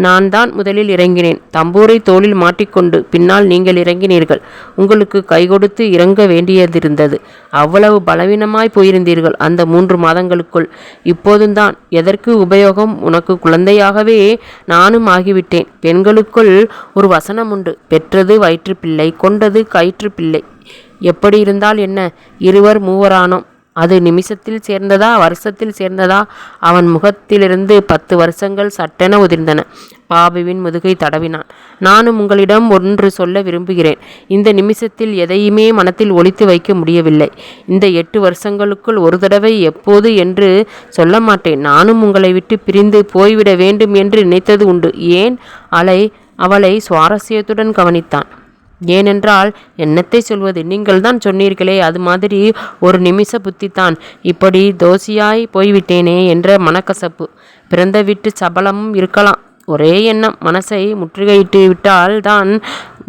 Speaker 1: நான் தான் முதலில் இறங்கினேன். தம்பூரை தோளில் மாட்டிக்கொண்டு பின்னால் நீங்கள் இறங்கினீர்கள். உங்களுக்கு கை கொடுத்து இறங்க வேண்டியதிருந்தது. அவ்வளவு பலவீனமாய் போயிருந்தீர்கள் அந்த 3 மாதங்களுக்குள். இப்போதுதான் எதற்கு உபயோகம்? உனக்கு குழந்தையாகவே நானும் ஆகிவிட்டேன். பெண்களுக்குள் ஒரு வசனம் உண்டு. பெற்றது வயிற்று பிள்ளை, கொண்டது கயிற்று பிள்ளை. எப்படி இருந்தால் என்ன? 2 மூவரானோம். அது நிமிஷத்தில் சேர்ந்ததா, வருஷத்தில் சேர்ந்ததா? அவன் முகத்திலிருந்து 10 வருஷங்கள் சட்டென உதிர்ந்தன. பாபுவின் முதுகை தடவினான். நானும் உங்களிடம் ஒன்று சொல்ல விரும்புகிறேன். இந்த நிமிஷத்தில் எதையுமே மனத்தில் ஒளித்து வைக்க முடியவில்லை. இந்த 8 வருஷங்களுக்குள் ஒரு தடவை எப்போது என்று சொல்ல மாட்டேன். நானும் உங்களை விட்டு பிரிந்து போய்விட வேண்டும் என்று நினைத்தது உண்டு. ஏன்? அவளை சுவாரஸ்யத்துடன் கவனித்தான். ஏனென்றால் என்னத்தை சொல்வது, நீங்கள் தான் சொன்னீர்களே, அது மாதிரி ஒரு நிமிஷ புத்தித்தான். இப்படி தோசியாய் போய்விட்டேனே என்ற மனக்கசப்பு. பிறந்த வீட்டு சபலமும் இருக்கலாம். ஒரே எண்ணம், மனசை முற்றுகையிட்டு விட்டால் தான்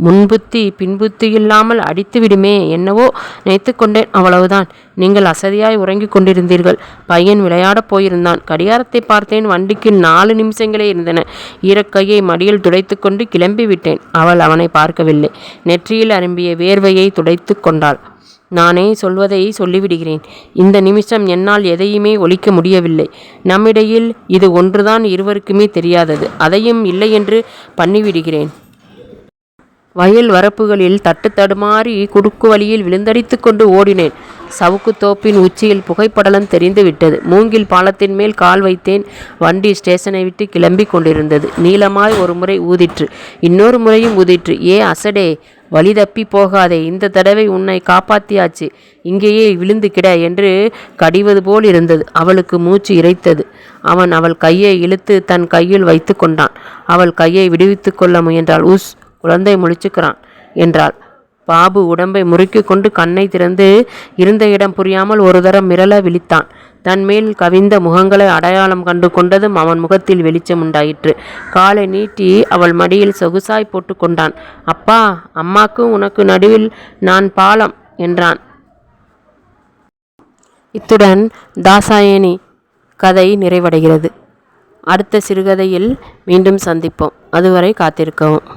Speaker 1: முன்புத்தி பின்புத்தி இல்லாமல் அடித்து விடுமே. என்னவோ நினைத்து கொண்டேன், அவ்வளவுதான். நீங்கள் அசதியாய் உறங்கிக் கொண்டிருந்தீர்கள். பையன் விளையாடப் போயிருந்தான். கடிகாரத்தை பார்த்தேன். வண்டிக்கு 4 நிமிஷங்களே இருந்தன. ஈரக்கையை மடியில் துடைத்து கொண்டு கிளம்பி விட்டேன். அவள் அவனை பார்க்கவில்லை. நெற்றியில் அரும்பிய வேர்வையை துடைத்து கொண்டாள். நானே சொல்வதை சொல்லிவிடுகிறேன். இந்த நிமிஷம் என்னால் எதையுமே ஒழிக்க முடியவில்லை. நம்மிடையில் இது ஒன்றுதான் இருவருக்குமே தெரியாதது. அதையும் இல்லை என்று பண்ணிவிடுகிறேன். வயல் வரப்புகளில் தட்டு தடுமாறி குறுக்கு வழியில் விழுந்தடித்து கொண்டு ஓடினேன். சவுக்கு தோப்பின் உச்சியில் புகைப்படலம் தெரிந்து விட்டது. மூங்கில் பாலத்தின் மேல் கால் வைத்தேன். வண்டி ஸ்டேஷனை விட்டு கிளம்பி கொண்டிருந்தது. நீளமாய் ஒரு முறை ஊதிற்று, இன்னொரு முறையும் ஊதிற்று. ஏ அசடே, வழி தப்பி போகாதே, இந்த தடவை உன்னை காப்பாத்தியாச்சு, இங்கேயே விழுந்து கிட என்று கடிவது போல் இருந்தது. அவளுக்கு மூச்சு இறைத்தது. அவன் அவள் கையை இழுத்து தன் கையில் வைத்து கொண்டான். அவள் கையை விடுவித்து கொள்ள முயன்றாள். உஸ், குழந்தை முழிச்சுக்கிறான் என்றாள். பாபு உடம்பை முறுக்கி கொண்டு கண்ணை திறந்து இருந்த இடம் புரியாமல் ஒரு தரம் மிரள விழித்தான். தன்மேல் கவிந்த முகங்களை அடையாளம் கண்டு கொண்டதும் அவன் முகத்தில் வெளிச்சம் உண்டாயிற்று. காலை நீட்டி அவள் மடியில் சொகுசாய் போட்டு கொண்டான். அப்பா, அம்மாக்கு உனக்கு நடுவில் நான் பாலம் என்றான். இத்துடன் தாசாயணி கதை நிறைவடைகிறது. அடுத்த சிறுகதையில் மீண்டும் சந்திப்போம். அதுவரை காத்திருக்கவும்.